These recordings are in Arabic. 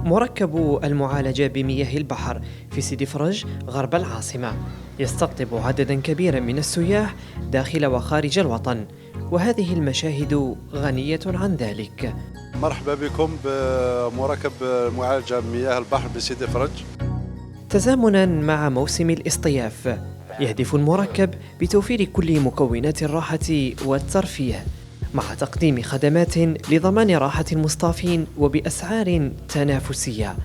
مركب المعالجة بمياه البحر في سيدي فرج غرب العاصمة يستقطب عددا كبيرا من السياح داخل وخارج الوطن، وهذه المشاهد غنية عن ذلك. مرحبا بكم بمركب معالجة مياه البحر بسيدي فرج. تزامنا مع موسم الاصطياف، يهدف المركب بتوفير كل مكونات الراحة والترفيه مع تقديم خدمات لضمان راحة المصطافين وبأسعار تنافسية.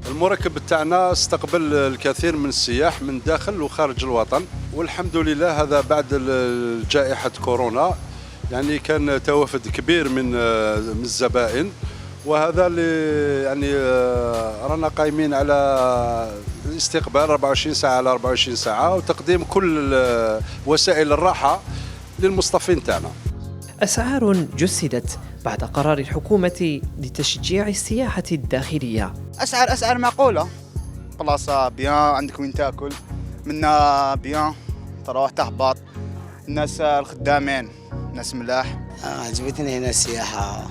المركب تاعنا استقبل الكثير من السياح من داخل وخارج الوطن، والحمد لله هذا بعد جائحة كورونا، يعني كان توافد كبير من الزبائن، وهذا اللي يعني رانا قايمين على الاستقبال 24 ساعة على 24 ساعة وتقديم كل وسائل الراحة للمصطفين تاعنا. أسعار جسدت بعد قرار الحكومة لتشجيع السياحة الداخلية. أسعار معقولة، بلاصة بيان، عندك وين تاكل منا بيان، تروح تهبط، الناس الخدامين ناس ملاح. عجبتني هنا السياحة،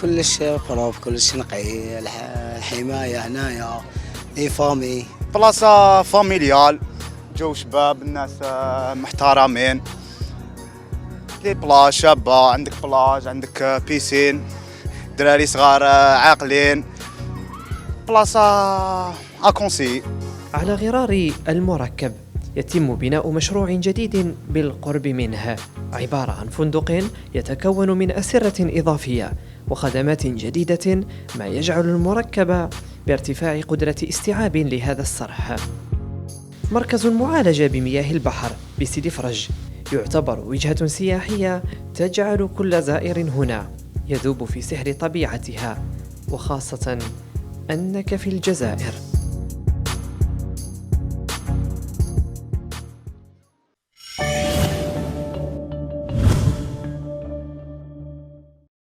كلش بروف، كلش نقي، الحماية هنايا فامي، بلاصة فاميليال، جو شباب، الناس محترمين، لي بلاج شابة، عندك بلاج، عندك بيسين، دراري صغار عاقلين، بلاصة أكونسي. على غرار المركب يتم بناء مشروع جديد بالقرب منه، عبارة عن فندق يتكون من أسرة إضافية وخدمات جديدة، ما يجعل المركب بارتفاع قدرة استيعاب لهذا الصرح. مركز المعالجة بمياه البحر بسيدي فرج يعتبر وجهة سياحية تجعل كل زائر هنا يذوب في سحر طبيعتها، وخاصة أنك في الجزائر.